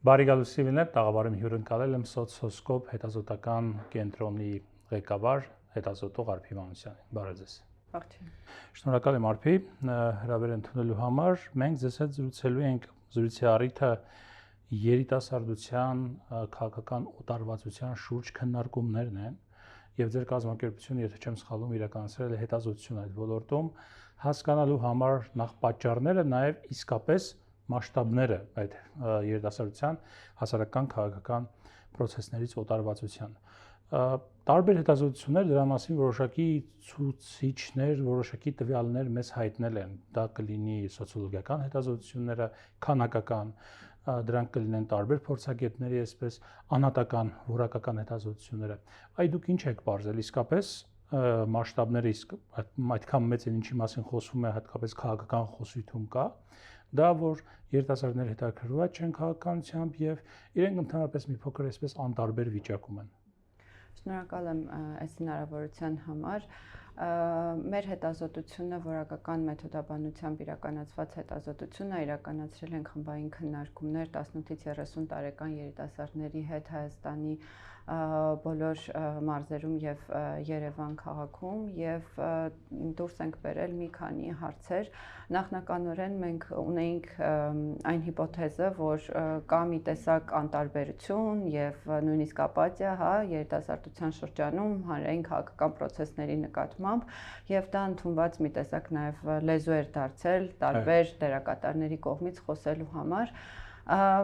Բարիգալուսիվին է տաղավարում հյուրընկալել եմ սոցոսկոպ հետազոտական կենտրոնի ղեկավար հետազոտող Արփի Մանուսյանին։ Բարև ձեզ։ Շնորհակալ եմ Արփի հրավեր ընդունելու համար։ Մենք ձեզ հետ զրուցելու ենք զրույցի առիթը երիտասարդության քաղաքական օտարվածության շուրջ քննարկումներն են եւ ձեր կազմակերպությունը, եթե չեմ սխալվում, իրականացրել է հետազոտություն այդ ոլորտում հասկանալու համար նախ պատճառները, նաեւ իսկապես մասշտաբները այդ երիտասարդության հասարակական քաղաքական process-ներից օտարվածության։ Տարբեր հետազոտություններ դրա մասին որոշակի ցուցիչներ, որոշակի տվյալներ մեզ հայտնել են։ Դա կլինի սոցիոլոգիական հետազոտությունները, քանակական, դրանք կլինեն տարբեր փորձագետների, այսպես անհատական, որակական հետազոտությունները։ Այդ դուք ինչ եք բարձել իսկապես մասշտաբները այդքան մեծ են, ինչի մասին խոսվում է հատկապես քաղաքական խոսույթում կա, դա որ երիտասարդները հետաքրքրված չեն քաղաքականությամբ եւ իրենք ընդհանրապես մի փոքր այսպես անտարբեր վիճակում են։ Շնորհակալ եմ այս հնարավորության համար։ Մեր հետազոտությունը որակական մեթոդաբանությամբ իրականացված հետազոտություն է, իրականացրել ենք խմբային քննարկումներ 18-ից 30 տարեկան երիտասարդների հետ Հայաստանի բոլոր մարզերում եւ Երևան քաղաքում եւ դուրս ենք բերել մի քանի հարցեր։ Նախնականորեն մենք ունեինք այն հիպոթեզը, որ կա մի տեսակ անտարբերություն եւ նույնիսկ ապաթիա, երիտասարդության շրջանում հանրային քաղաքական process-ների նկատմամբ եւ դա ընդունված մի տեսակ նաեւ լեզու էր դարձել տարբեր դերակատարների կողմից խոսելու համար։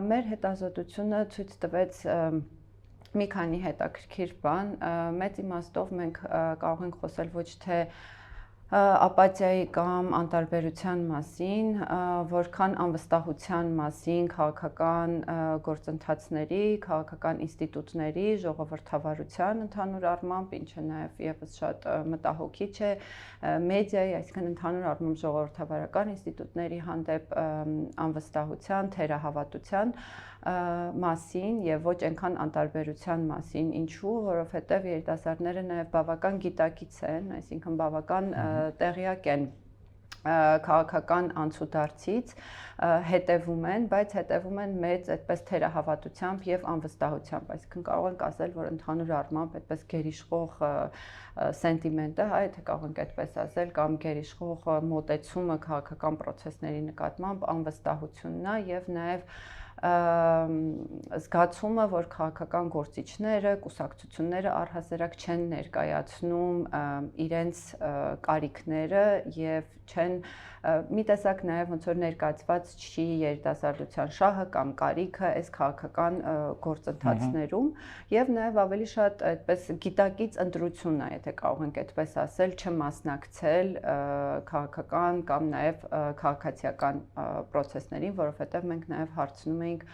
Մեր հետազոտությունը ցույց տվեց մի քանի հետաքրքիր բան, մեծ իմաստով մենք կարող ենք խոսել ոչ թե ապաթիայի կամ անտարբերության մասին, որքան անվստահության մասին քաղաքական գործընթացների, քաղաքական ինստիտուտների, ժողովրդավարության ընդհանուր առմամբ, ինչը նաև եւս շատ մտահոգիչ է մեդիայի, այսինքն ընդհանուր առմամբ ժողովրդավարական ինստիտուտների հանդեպ անվստահության, թերահավատության մասին եւ ոչ այնքան անտարբերության մասին, ինչու, որովհետեւ երիտասարդները նաեւ բավական գիտակից են, այսինքն բավական տեղյակ են քաղաքական անցուդարձից, հետևում են, բայց հետևում են մեծ այդպես թերահավատությամբ եւ անվստահությամբ, այսինքն կարող ենք ասել, որ ընդհանուր առմամբ այդպես գերիշխող սենտիմենտը, եթե կարող ենք այդպես ասել, կամ գերիշխող մոտեցումը քաղաքական process-ների նկատմամբ անվստահությունն է եւ նաեւ զգացումը, որ քաղաքական գործիչները, կուսակցությունները առհասարակ չեն ներկայացնում իրենց կարիքները եւ չեն մի տեսակ նաեւ ոնց որ ներկայացված չի երիտասարդության շահը կամ կարիքը այս քաղաքական գործընթացներում եւ նաեւ ավելի շատ այդպես գիտակից ընտրություն է, եթե կարող ենք այդպես ասել, չմասնակցել քաղաքական կամ նաեւ քաղաքացիական process-ներին, որովհետեւ մենք նաեւ հարցնում ենք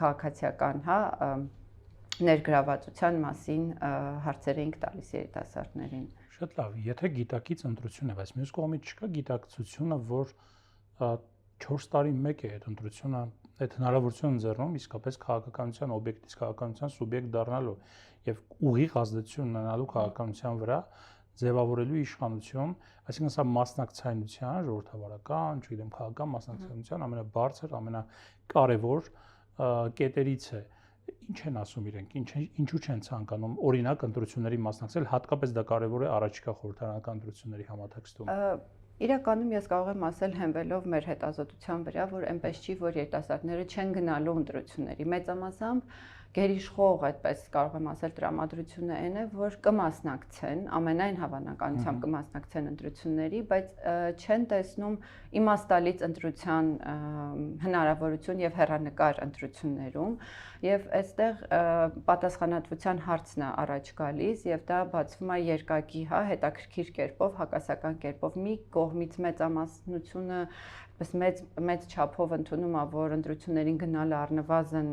քաղաքացիական, ներգրավվածության մասին հարցեր ենք տալիս երիտասարդներին։ Շատ լավ, եթե գիտակից ընտրություն է, բայց մյուս կողմից չկա գիտակցությունը, որ 4 տարի մեկ է այդ ընտրությունը, այդ հնարավորությունը ընձեռնում իսկապես քաղաքականության օբյեկտից քաղաքականության սուբյեկտ դառնալու եւ ուղիղ ազդեցություն ունենալու քաղաքականության վրա ձևավորելու իշխանություն, այսինքն սա մասնակցայնության, ժողովրդավարական, չգիտեմ, քաղաքական մասնակցայնության ամենաբարձր, ամենակարևոր կետերից է։ Ինչ են ասում իրենք, ինչու չեն ցանկանում օրինակ ընտրությունների մասնակցել, հատկապես դա կարևոր է առաջիկա խորհրդարանական ընտրությունների համատեքստում։ Իրականում ես կարող եմ ասել հենվելով մեր հետազոտության վրա, որ այնպես չի, որ երիտասարդները չեն գնալու ընտրությունների, մեծամասամբ գերիշխող այդպես կարող եմ ասել տրամադրությունը այն է, որ կմասնակցեն, ամենայն հավանականությամբ կմասնակցեն ընտրությունների, բայց չեն տեսնում իմաստալից ընտրության հնարավորություն եւ հեռանկար ընտրություններում եւ այստեղ պատասխանատվության հարցն է առաջ գալիս եւ դա բացվում է երկակի, հետաքրքիր կերպով, հակասական կերպով մի կողմից մեծամասնությունը մեծ չափով ընդունում է, որ ընտրություններին գնալը առնվազն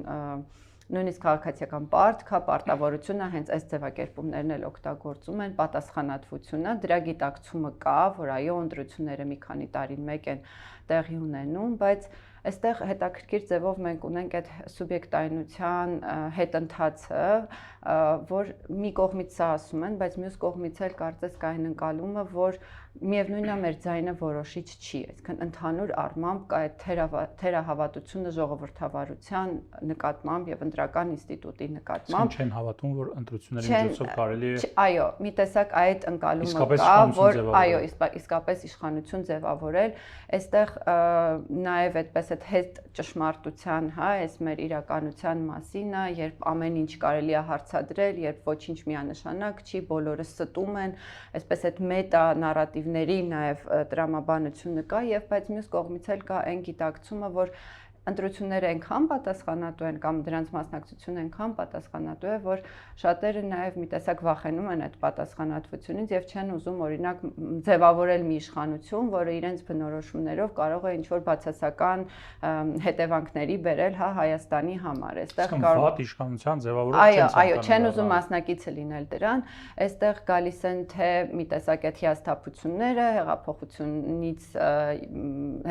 նույնիսկ քաղաքացիական պարտավորությունը հենց այս ձևակերպումներն էլ օգտագործում են, պատասխանատվությունը, դրա գիտակցումը կա, որ այո, ընտրությունները մի քանի տարին մեկ են տեղի ունենում, բայց այստեղ հետաքրքիր ձևով մենք ունենք այդ սուբյեկտայնության հետընթացը, որ մի կողմից սա ասում են, բայց մյուս կողմից էլ կարծես կա այն ընկալումը, որ միևնույնն է մեր ձայնը որոշիչ չի, այսինքն ընդհանուր առմամբ կա այդ թերահավատությունը ժողովրդավարության նկատմամբ եւ ընտրական ինստիտուտի նկատմամբ։ Չեն հավատում, որ ընտրությունների միջոցով կարելի է այո, մի տեսակ այդ ընկալումը կա, որ այո, իսկապես իշխանություն ձևավորել, այստեղ նաեւ այդպես այդ հետ ճշմարտության, հա, այս մեր իրականության մասին է, երբ ամեն ինչ կարելի է հարցադրել, երբ ոչինչ միանշանակ չի, բոլորը ստում են, այսպես այդ մետա նարատիվների նաև տրամաբանությունը կա եւ բայց մյուս կողմից էլ կա այն գիտակցումը, որ ընտրությունները այնքան պատասխանատու են կամ դրանց մասնակցությունը այնքան պատասխանատու է, որ շատերը նաև մի տեսակ վախենում են այդ պատասխանատվությունից եւ չեն ուզում օրինակ ձևավորել մի իշխանություն, որը իրենց բնորոշումներով կարող է ինչ-որ բացասական հետևանքների բերել, հա, Հայաստանի համար։ Այստեղ կարող վատ իշխանության ձևավորել այո, չեն ուզում մասնակիցը լինել դրան, այստեղ գալիս են թե մի տեսակ այդ հիասթափությունները,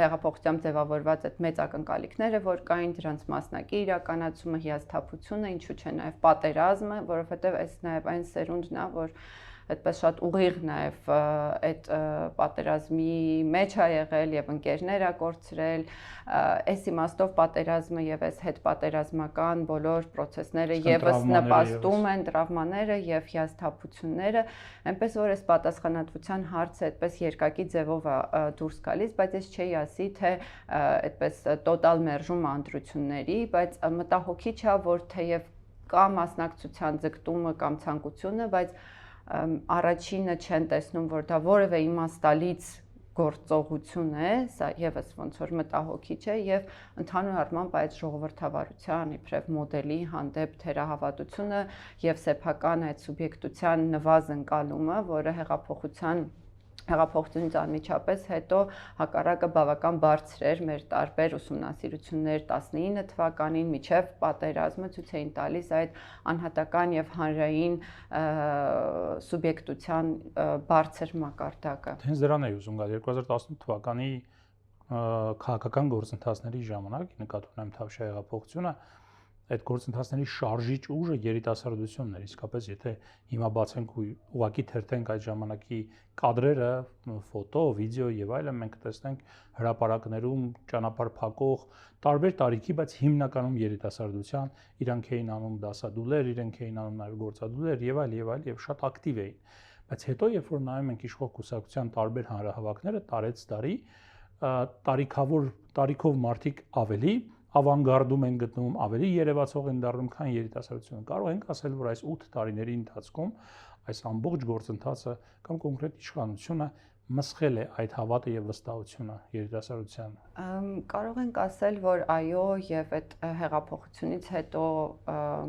հեղափոխությամբ ձևավորված այդ մեծ ակնկալիքները, որ կային դրանց մասնակի իրականացումը, հիասթափությունը, ինչու՞ չէ նաև պատերազմը, որովհետև այս նաև այն սերունդն է, որ այդպես շատ ուղիղ նաև այդ պատերազմի մեջ է եղել եւ ընկերներ ա կորցրել, այս իմաստով պատերազմը եւ այս հետ պատերազմական բոլոր process-ները եւս նպաստում են տրավմաները եւ հիասթափությունները, այնպես որ այս պատասխանատվության հարցը այդպես երկակի ձևով է դուրս գալիս, բայց ես չէի ասի, թե այդպես տոտալ մերժում ընտրությունների, բայց մտահոգիչ է, որ թեև կա մասնակցության ձգտումը կամ ցանկությունը, բայց առաջինը չեն տեսնում, որ դա որևէ իմաստալից գործողություն է, սա եւս ոնց որ մտահոգիչ է եւ ընդհանուր առմամբ այդ ժողովրդավարության իբրև մոդելի հանդեպ թերահավատությունը եւ սեփական այդ սուբյեկտության նվազն կալումը, որը հեղափոխությունից անմիջապես հետո հակառակը բավական բարձր էր մեր տարբեր ուսումնասիրություններ 19 թվականին միջև պատերազմը ցույց էին տալիս այդ անհատական եւ հանրային սուբյեկտության բարձր մակարդակը։ Հենց դրան էի ուզում գալ 2018 թվականի քաղաքական գործընթացների ժամանակ նկատի ունեմ Թավշյա հեղափոխությունը այդ գործընթացների շարժիչ ուժը երիտասարդությունն էր, իսկապես եթե հիմա բացենք ու ուղղակի թերթենք այդ ժամանակի կադրերը, ֆոտո, վիդեո եւ այլն, մենք կտեսնենք հրապարակներում ճանապարհ փակող տարբեր տարիքի, բայց հիմնականում երիտասարդության, իրանք էին անում դասադուլեր, իրենք էին անում նաեւ գործադուլեր եւ այլ եւ շատ ակտիվ էին։ Բայց հետո երբ որ նայում ենք իշխող կուսակցության տարբեր հանրահավաքները տարեց տարի, տարիքով մարդիկ ավելի ավանգարդում են գտնվում, ավելի երևացող են դառնում, քան երիտասարդությունը։ Կարող ենք ասել, որ այս 8 տարիների ընթացքում այս ամբողջ գործընթացը կամ կոնկրետ իշխանությունը մսխել է այդ հավատը եւ վստահությունը երիտասարդությանը։ Կարող ենք ասել, որ այո, եւ այդ հեղափոխությունից հետո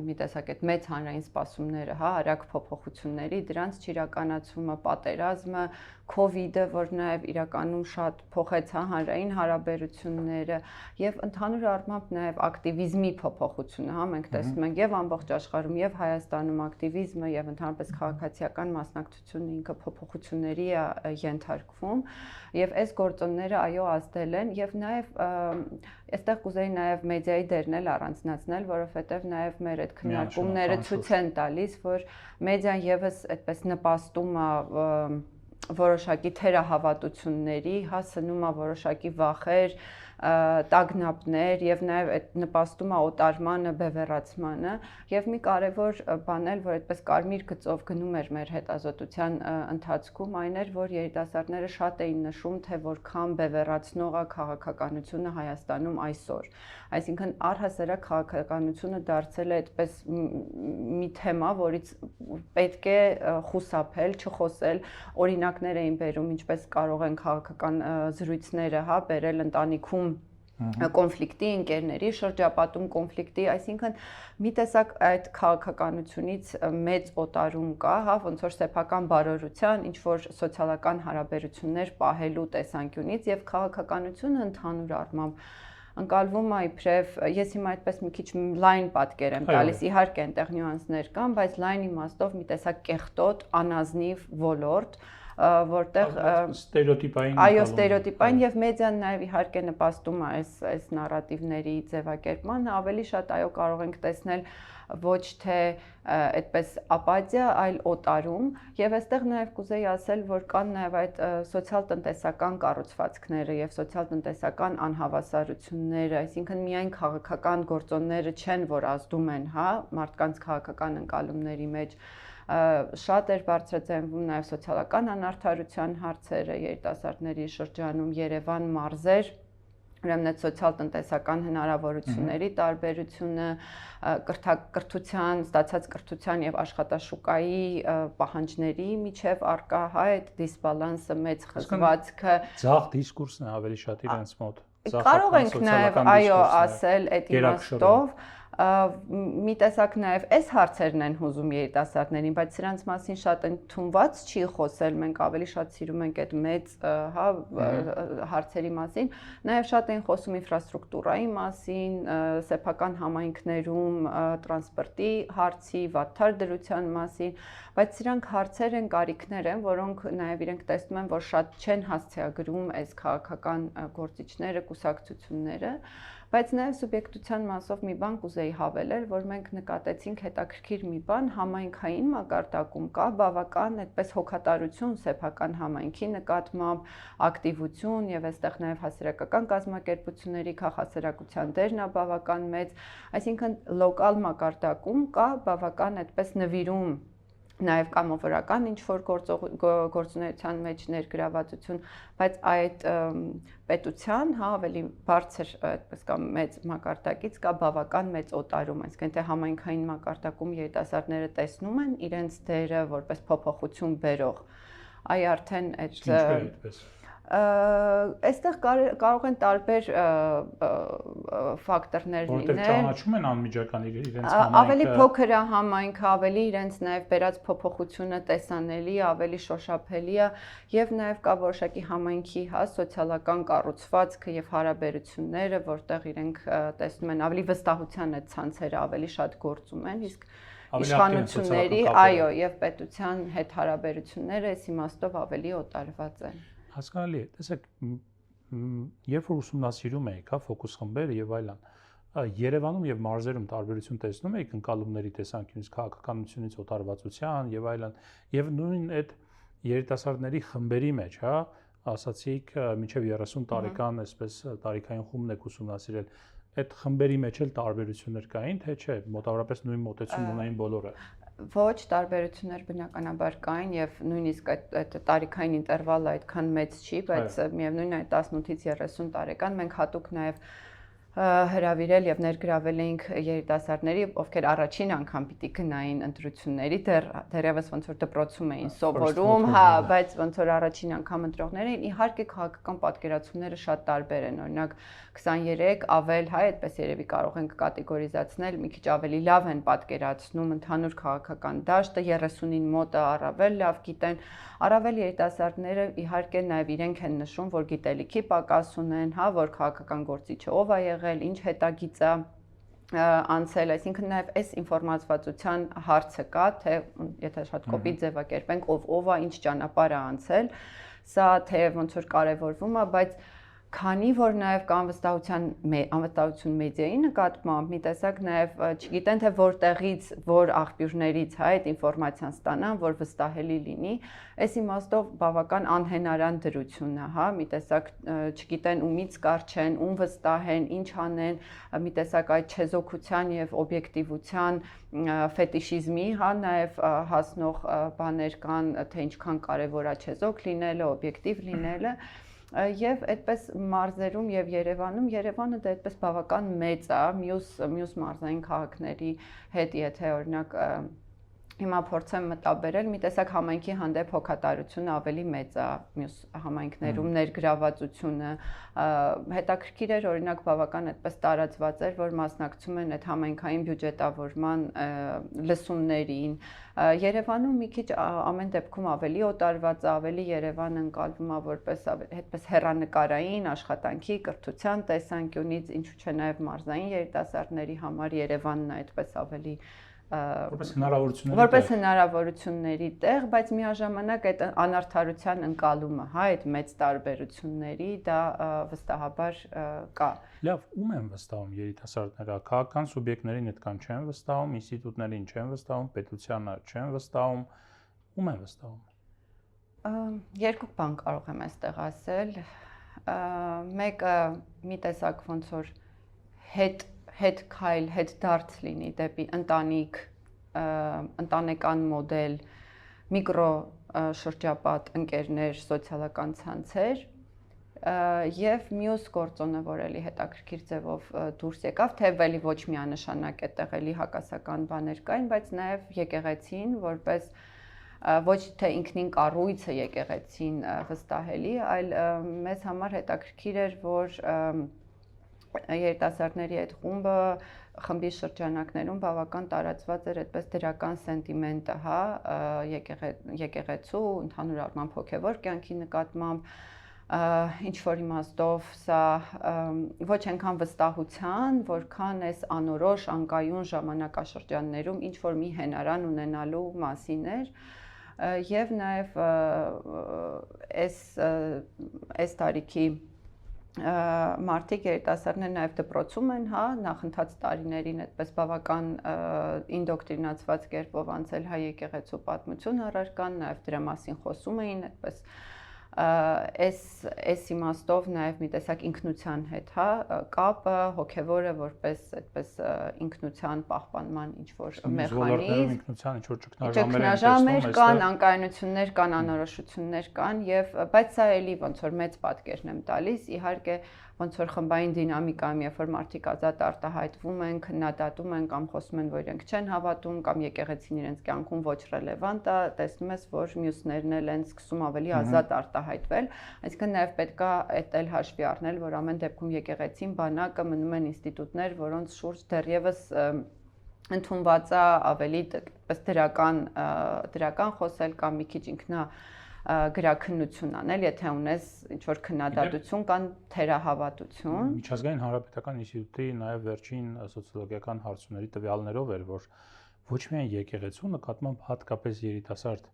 մի տեսակ այդ մեծ հանրային սպասումները, հա, արագ փոփոխությունների, դրանց չիրականացումը, պատերազմը, COVID-ը, որ նաեւ իրականում շատ փոխեց հանրային հարաբերությունները եւ ընդհանուր առմամբ նաեւ ակտիվիզմի փոփոխությունը, հա, մենք տեսնում ենք եւ ամբողջ աշխարհում եւ Հայաստանում ակտիվիզմը եւ ընդհանրապես քաղաքացիական մասնակցությունը ինքը փոփոխությունների է ենթարկվում եւ այս գործոնները այո ազդել են եւ նաեւ այստեղ կուզեի նաեւ մեդիայի դերն էլ առանձնացնել, որովհետեւ նաեւ մեր այդ քննարկումները ցույց են տալիս, որ մեդիան եւս այդպես նպաստում է որոշակի թերահավատությունների, հա, սնում է որոշակի վախեր, տագնապներ եւ նաեւ այդ նպաստում է օտարմանը, բևեռացմանը եւ մի կարեւոր բան էլ, որ այդպես կարմիր գծով գնում էր մեր հետազոտության ընթացքում, այն էր, որ երիտասարդները շատ էին նշում, թե որքան բևեռացնող է քաղաքականությունը Հայաստանում այսօր։ Այսինքն առհասարակ քաղաքականությունը դարձել է այդպես մի թեմա, որից պետք է խուսափել, չխոսել, օրինակներ էին բերում, ինչպես կարող են քաղաքական զրույցները, հա, բերել ընտանիքում կոնֆլիկտի, ընկերների շրջապատում կոնֆլիկտի, այսինքն մի տեսակ այդ քաղաքականությունից մեծ օտարում կա, հա, ոնց որ սեփական բարօրության, ինչ որ սոցիալական հարաբերություններ պահելու տեսանկյունից եւ քաղաքականությունը ընդհանուր առմամբ ընկալվում է իբրև, ես հիմա այդպես մի քիչ լայն պատկեր եմ տալիս, իհարկե այնտեղ նյուանսներ կան, բայց լայն իմաստով մի տեսակ կեղտոտ, անազնիվ ոլորտ, որտեղ ստերեոտիպային այո, ստերեոտիպային եւ մեդիան նաեւ իհարկե նպաստում է այս նարատիվների ձևակերպման, ավելի շատ այո կարող ենք տեսնել ոչ թե այդպես ապաթիա, այլ օտարում եւ այստեղ նաեւ կուզեի ասել, որ կան նաեւ այդ սոցիալ-տնտեսական կառուցվածքները եւ սոցիալ-տնտեսական անհավասարությունները, այսինքն միայն քաղաքական գործոնները չեն, որ ազդում են, հա, մարդկանց քաղաքական ընկալումների մեջ շատ էր բարձրացնում նաև սոցիալական անարդարության հարցերը երիտասարդների շրջանում Երևան մարզեր ուրեմն այդ սոցիալ-տնտեսական հնարավորությունների տարբերությունը կրթության, ստացած կրթության եւ աշխատաշուկայի պահանջների միջև արկա հա այդ դիսբալանսը մեծ խզվածքը ցախ դիսկուրսն է ավելի շատ իրենց մոտ կարող ենք նաև այո ասել այդ իմաստով մի տեսակ նաև այս հարցերն են հուզում երիտասարդներին, բայց սրանց մասին շատ ընդունված չի խոսել, մենք ավելի շատ սիրում ենք այդ մեծ հա հարցերի մասին, նաև շատ են խոսում ինֆրաստրուկտուրայի մասին, սեփական համայնքներում տրանսպորտի հարցի, վատթար դրության մասին, բայց սրանք հարցեր են, կարիքներ են, որոնք նաև իրենք տեսնում են, որ շատ չեն հասցեագրում այս քաղաքական գործիչները, կուսակցությունները Բայց նաև սուբյեկտության մասով մի բան կուզեի հավելել, որ մենք նկատեցինք հետաքրքիր մի բան, համայնքային մակարդակում կա բավական այդպես հոգատարություն սեփական համայնքի նկատմամբ, ակտիվություն եւ այստեղ նաև հասարակական կազմակերպությունների քաղաքասարակության դերն է բավական մեծ, այսինքն լոկալ մակարդակում կա բավական այդպես նվիրում նաև կամավորական ինչ-որ գործունեության մեջ ներգրավվածություն, բայց այդ պետության, հա, ավելի բարձր, այդպես կամ մեծ մակարդակից կա բավական մեծ օտարում, այսինքն թե համայնքային մակարդակում երիտասարդները տեսնում են իրենց դերը որպես փոփոխություն բերող, այ արդեն այդ այստեղ կարող են տարբեր ֆակտորներ լինել։ Որտեղ ճանաչում են անմիջական իրենց համայնքը։ Ավելի փոքր է համայնքը, ավելի իրենց նաև բերած փոփոխությունը տեսանելի, ավելի շոշափելի է եւ նաև կա որոշակի համայնքի հա սոցիալական կառուցվածքը եւ հարաբերությունները, որտեղ իրենք տեսնում են ավելի վստահության այդ ցանցերը ավելի շատ գործում են, իսկ իշխանությունների, այո, եւ պետության հետ հարաբերությունները այս իմաստով ավելի օտարված են։ Հասկանալի է, տեսեք, երբ որ ուսումնասիրում եք, հա, ֆոկուս խմբերը եւ այլն, Երևանում եւ մարզերում տարբերություն տեսնում եք ընկալումների տեսանկյունից, քաղաքականությունից, օտարվածության եւ այլն, եւ նույն այդ երիտասարդների խմբերի մեջ, հա, ասացիք, մինչեւ 30 տարեկան, այսպես տարիքային խումբն եք ուսումնասիրել, այդ խմբերի մեջ էլ տարբերություններ կային, թե չէ, մոտավորապես նույն մոտեցում ունեին բոլորը։ Ոչ, տարբերություններ բնականաբար կային եւ նույնիսկ այդ տարիքային ինտերվալը այդքան մեծ չի, բայց միևնույն է 18-ից 30 տարեկան մենք հատուկ նաեւ հրավիրել եւ ներգրավել էինք երիտասարդների, ովքեր առաջին անգամ պիտի գնային ընտրությունների, դեռևս ոնց որ դպրոցում էին սովորում, հա, բայց ոնց որ առաջին անգամ ընտրողներ էին, իհարկե քաղաքական պատկերացումները շատ տարբեր են, օրինակ 23 ավել, հա, այդպես երևի կարող ենք կատեգորիզացնել, մի քիչ ավելի լավ են պատկերացնում ընդհանուր քաղաքական դաշտը, 30-ին մոտը առավել լավ գիտեն, առավել երիտասարդները իհարկե նաև իրենք են նշում, որ գիտելիքի պակաս ունեն, հա, որ քաղաքական գործիչը ով է եղել, ինչ հետագիծ է անցել, այսինքն նաև այս ինֆորմացվածության հարցը կա, թե եթե շատ կոպիտ ձևակերպենք, ով է, ինչ ճանապարհ է անցել, սա թե ոնց որ կարևորվում է, բայց քանի որ նաև կա անվստահություն մեդիայի նկատմամբ, մի տեսակ նաև չգիտեն թե որտեղից, որ աղբյուրներից հա այդ ինֆորմացիան ստանան, որ վստահելի լինի, այս իմաստով բավական անհենարան դրություն է, հա, մի տեսակ չգիտեն ումից կարճեն, ում վստահեն, ինչ անեն, մի տեսակ այդ չեզոքության եւ օբյեկտիվության ֆետիշիզմի, հա, նաև հասնող բաներ կան, թե ինչքան կարևոր է չեզոք լինելը, օբյեկտիվ լինելը Եվ այդպես մարզերում եւ Երևանը դա այդպես բավական մեծ է, մյուս մարզային քաղաքների հետ, եթե օրինակ հիմա փորձեմ մտաբերել, մի տեսակ համայնքի հանդեպ հոգատարությունը ավելի մեծ է, մյուս համայնքներում ներգրավվածությունը հետաքրքիր էր, օրինակ բավական այդպես տարածված էր, որ մասնակցում են այդ համայնքային բյուջետավորման լսումներին, Երևանում մի քիչ ամեն դեպքում ավելի օտարված, ավելի Երևանը ընկալվում է որպես այդպես հեռանկարային աշխատանքի, կրթության տեսանկյունից, ինչու՞ չէ նաև մարզային երիտասարդների համար Երևանն է այդպես ավելի որպես հնարավորությունների տեղ, բայց միաժամանակ այդ անարդարության ընկալումը, հա, այդ մեծ տարբերությունների դա վստահաբար կա։ Լավ, ում են վստահում երիտասարդները, քաղաքական սուբյեկտներին այդքան չեն վստահում, ինստիտուտներին չեն վստահում, պետությանը չեն վստահում, ում են վստահում։ Երկու բան կարող եմ այստեղ ասել։ Մեկը մի տեսակ ոնց որ հետ քայլ, հետ դարձ լինի դեպի ընտանիք, ընտանեկան մոդել, միկրո շրջապատ, ընկերներ, սոցիալական ցանցեր, եւ մյուս գործոնը, որ էլի հետաքրքիր ձևով դուրս եկավ, թե էլի ոչ միանշանակ այդտեղ էլի հակասական բաներ կային, բայց նաեւ եկեղեցին որպես ոչ թե ինքնին կառույցը եկեղեցին վստահելի, այլ մեզ համար հետաքրքիր էր, որ երիտասարդների այդ խմբի շրջանակներում բավական տարածված էր այդպես դրական սենտիմենտը, հա, եկեղեցու, ընդհանուր առմամբ հոգևոր կյանքի նկատմամբ, ինչ որ իմաստով սա ոչ այնքան վստահության, որքան այս անորոշ անկայուն ժամանակաշրջաններում ինչ որ մի հենարան ունենալու մասին էր, եւ նաեւ այս տարիքի մարդիկ երիտասարդներ նաև դպրոցում են, հա, նախընթաց տարիներին այդպես բավական ինդոկտրինացված կերպով անցել հայ եկեղեցու պատմություն առարկան, նաև դրա մասին խոսում էին, այդպես այս իմաստով նաև մի տեսակ ինքնության հետ, հա, կապը հոգևորը որպես այդպես ինքնության պահպանման ինչ որ մեխանիզմ, ինքնության ինչ որ ճգնաժամեր կան, անկայունություններ կան, անորոշություններ կան եւ բայց սա էլի ոնց որ մեծ պատկերն եմ տալիս, իհարկե ոնց որ խմբային դինամիկայում, երբ որ մարդիկ ազատ արտահայտվում են, քննադատում են կամ խոսում են, որ իրենք չեն հավատում կամ եկեղեցին իրենց կյանքում ոչ ռելևանտ է, տեսնում ես, որ մյուսներն էլ են սկսում ավելի ազատ արտահայտվել, այսինքն նաև պետք է էտել հաշվի առնել, որ ամեն դեպքում եկեղեցին, բանակը մնում են ինստիտուտներ, որոնց շուրջ դեռևս ընդունված է ավելի դրական խոսել կամ մի քիչ ինքնա գրաքննություն անել, եթե ունես ինչ-որ քննադատություն կամ թերահավատություն։ Միջազգային հանրապետական ինստիտուտի նաև վերջին սոցիոլոգիական հարցումների տվյալներով էր, որ ոչ միայն եկեղեցու նկատմամբ հատկապես երիտասարդ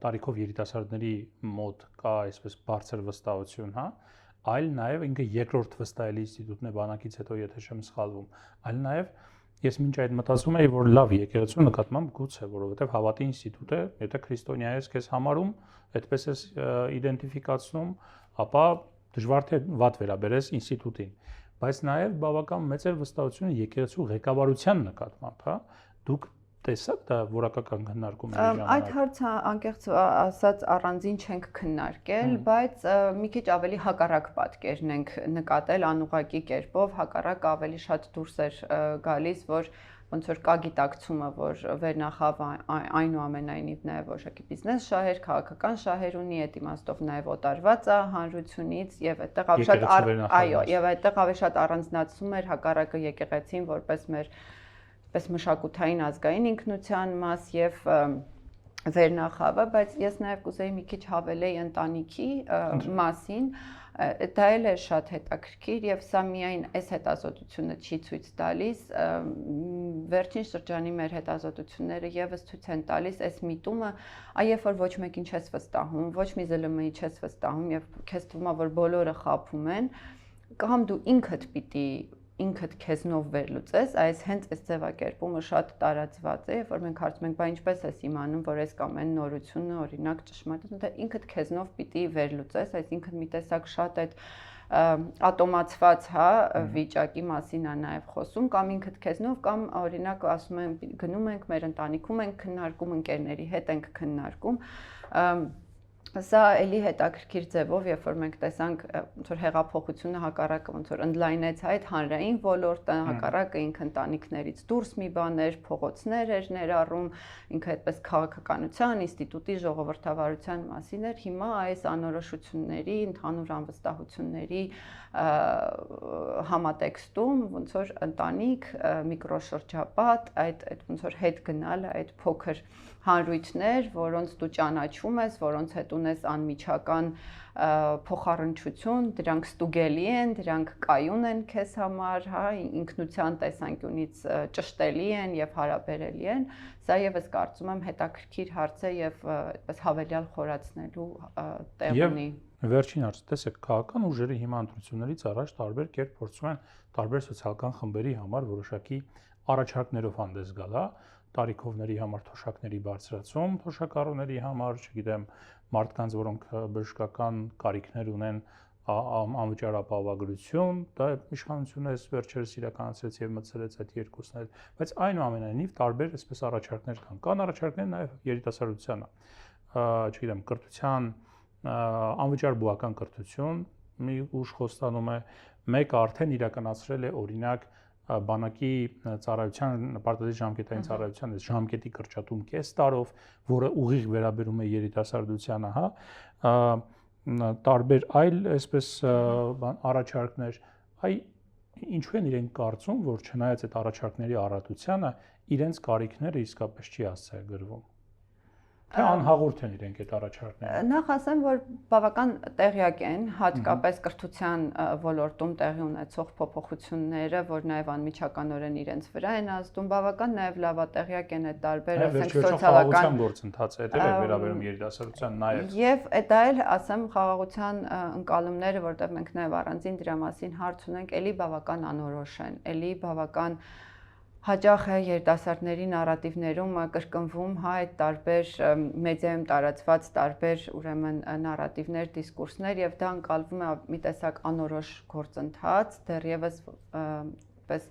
տարիքով երիտասարդների մոտ կա այսպես բարձր վստահություն, հա, այլ նաև ինքը երկրորդ վստահելի ինստիտուտն է բանակից հետո, եթե չեմ սխալվում, այլ նաև ես մինչ այդ մտածում էի, որ լավ եկեղեցու նկատմամբ գուցե, որովհետև հավատի ինստիտուտ է, եթե քրիստոնյա ես քեզ համարում, այդպես ես իդենտիֆիկացնում, ապա դժվար թե վատ վերաբերես ինստիտուտին, բայց նաև բավական մեծ է վստահությունը եկեղեցու ղեկավարության նկատմամբ, հա, դուք տեսաք դա որակական քննարկումների ժամանակ։ Այդ հարցը անկեղծ ասած առանձին չենք քննարկել, բայց մի քիչ ավելի հակառակ պատկերն ենք նկատել անուղղակի կերպով, հակառակ ավելի շատ դուրս էր գալիս, որ ոնց որ կա գիտակցումը, որ վերնախավ այնուամենայնիվ նաև որոշակի բիզնես շահեր, քաղաքական շահեր ունի, այդ իմաստով նաև օտարված է հանրությունից եւ այդտեղ ավելի շատ այո, եւ այդտեղ ավելի շատ առանձնացում էր հակառակը եկեղեցին որպես մեր պես մշակութային ազգային ինքնության մաս եւ վերնախավը, բայց ես նաև կուզեի մի քիչ հավելեի ընտանիքի մասին, դա էլ է շատ հետաքրքիր եւ սա միայն այս հետազոտությունը չի ցույց տալիս, վերջին շրջանի մեր հետազոտությունները եւս ցույց են տալիս այս միտումը, երբ որ ոչ մեկին չես վստահում, ոչ մի ԶԼՄ-ի չես վստահում եւ քեզ թվում է, որ բոլորը խաբում են, կամ դու ինքդ քեզնով վերլուծես, այս հենց այս ձևակերպումը շատ տարածված է, որ մենք հարցում ենք, բա ինչպես ես իմանում, որ այս կամ այն նորությունը, օրինակ ճշմարիտ, դա ինքդ քեզնով պիտի վերլուծես, այսինքն մի տեսակ շատ այդ ատոմացված, հա, վիճակի մասին է նաև խոսում, կամ ինքդ քեզնով, կամ օրինակ ասում են, գնում ենք մեր ընտանիքում ենք քննարկում, ընկերների հետ ենք քննարկում, Սա էլի հետաքրքիր ձևով, երբ որ մենք տեսանք ոնց որ հեղափոխությունը հակառակը ոնց որ ընդլայնեց այդ հանրային ոլորտը, հակառակը ինքը ընտանիքներից դուրս մի բան էր, փողոցներ էր ներառում, ինքը այդպես քաղաքականության, ինստիտուտի ժողովրդավարության մասին էր, հիմա այս անորոշությունների, ընդհանուր անվստահությունների համատեքստում ոնց որ ընտանիք, միկրոշրջապատ, այդ ոնց որ հետ գնալը, այդ փոքր հանրույթներ, որոնց դու ճանաչում ես, որոնց հետ ունես անմիջական փոխառնչություն, դրանք ստուգելի են, դրանք կայուն են քեզ համար, հա, ինքնության տեսանկյունից ճշտելի են եւ հարաբերելի են, սա եւս կարծում եմ հետաքրքիր հարց է եւ այդպես հավելյալ խորացնելու տեղ ունի։ Վերջին հարցը, տեսեք, քաղաքական ուժերը հիմա ընտրություններից առաջ տարբեր կերպ փորձում են տարբեր սոցիալական խմբերի համար որոշակի առաջարկներով հանդես գալ, հա, տարիքովների համար թոշակների բարձրացում, թոշակառուների համար, չգիտեմ, մարդկանց, որոնք բժշկական կարիքներ ունեն, անվճար ապահովագրություն, դա իշխանությունը վերջերս իրականացրեց եւ մտցրեց այդ երկուսն էլ, բայց այնուամենայնիվ տարբեր այսպես առաջարկներ կան։ Կան առաջարկներ նաեւ երիտասարդությանը, չգիտեմ, կրթության, անվճար բուհական կրթություն, մի ուժ խոստանում է, մեկը արդեն իրականացրել է օրինակ բանակի ծառայության պարտադիր ժամկետային ծառայության ժամկետի կրճատում կես տարով, որը ուղիղ վերաբերում է երիտասարդությանը, հա, տարբեր այլ այսպես առաջարկներ, ինչու են իրենք կարծում, որ չնայած այդ առաջարկների առատությանը, իրենց կարիքները իսկապես չի հասցեագրվում։ Թե անհաղորդ են իրենք այդ առաջարկները։ Նախ ասեմ, որ բավական տեղյակ են հատկապես կրթության ոլորտում տեղի ունեցող փոփոխությունները, որ նաև անմիջականորեն իրենց վրա են ազդում, բավական նաև լավատեղյակ են այդ տարբեր սոցիալական գործընթացը, դա էլ է վերաբերում երիտասարդության նաև։ Եվ դա էլ ասեմ խաղաղության ընկալումները, որտեղ մենք նաև առանձին դրա մասին հարց ունենք, էլի բավական անորոշ են, էլի բավական հաճախ է երիտասարդների նարատիվներում կրկնվում, հա, այդ տարբեր մեդիայում տարածված տարբեր ուրեմն նարատիվներ, դիսկուրսներ եւ դա ընկալվում է մի տեսակ անորոշ գործընթաց, դեռևս պես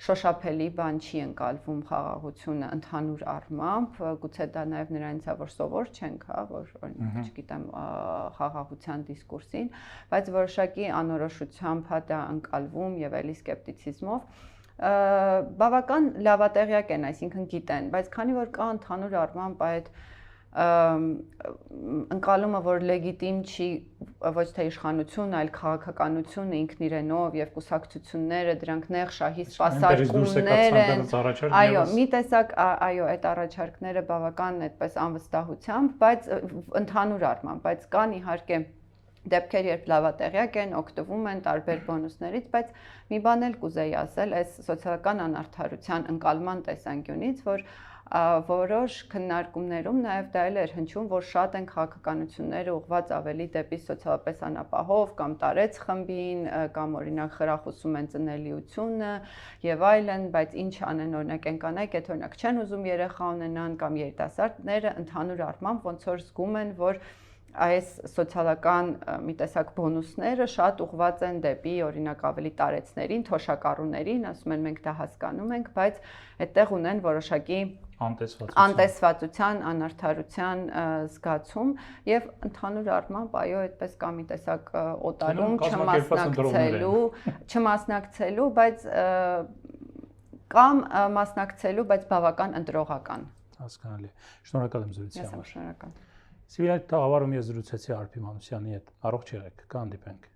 շոշափելի բան չի ընկալվում խաղաղությունը ընդհանուր առմամբ, գուցե դա նաեւ նրանից է, որ սովոր չենք, հա, որ չգիտեմ, խաղաղության դիսկուրսին, բայց որոշակի անորոշությամբ հա դա ընկալվում եւ էլի սկեպտիցիզմով բավական լավատեղյակ են, այսինքն գիտեն, բայց քանի որ կա ընդհանուր առմամբ այդ ընկալումը, որ լեգիտիմ չի ոչ թե իշխանություն, այլ քաղաքականությունը ինքն իրենով եւ կուսակցությունները, դրանք նեղ շահի սպասարկումներ են։ Այո, մի տեսակ, այո, այդ առաջարկները բավական այդպես անվստահությամբ, բայց ընդհանուր առմամբ, բայց կան իհարկե դեպքեր, երբ լավատեղյակ են, օգտվում են տարբեր բոնուսներից, բայց մի բան էլ կուզեի ասել, այս սոցիալական անարդարության ընկալման տեսանկյունից, որ որոշ քննարկումներում նաև դա էլ էր հնչում, որ շատ են քաղաքականությունները ուղղված ավելի դեպի սոցիալապես անապահով կամ տարեց խմբին, կամ օրինակ խրախուսում են ծնելիությունը եւ այլն, բայց ինչ անեն օրինակ այն կանայք, այդ օրինակ չեն ուզում երեխա ունենան կամ երիտասարդները ընդհանուր առմամբ ոնց որ զգում են, որ այս սոցիալական մի տեսակ բոնուսները շատ ուղղված են դեպի օրինակ ավելի տարեցներին, թոշակառուներին, ասում են մենք դա հասկանում ենք, բայց այդտեղ ունեն որոշակի անտեսվածության, անարդարության զգացում եւ ընդհանուր առմամբ այո, այդպես կա մի տեսակ օտարում չմասնակցելու, բայց կամ մասնակցելու, բայց բավական ընտրողական։ Հասկանալի։ Շնորհակալ եմ զրույցի համար։ Ես շնորհակալ։ Սիվիլայ տաղավարում ես զրուցեցի Արփի Մանուսյանի հետ։ Առողջ եղեք, կհանդիպենք։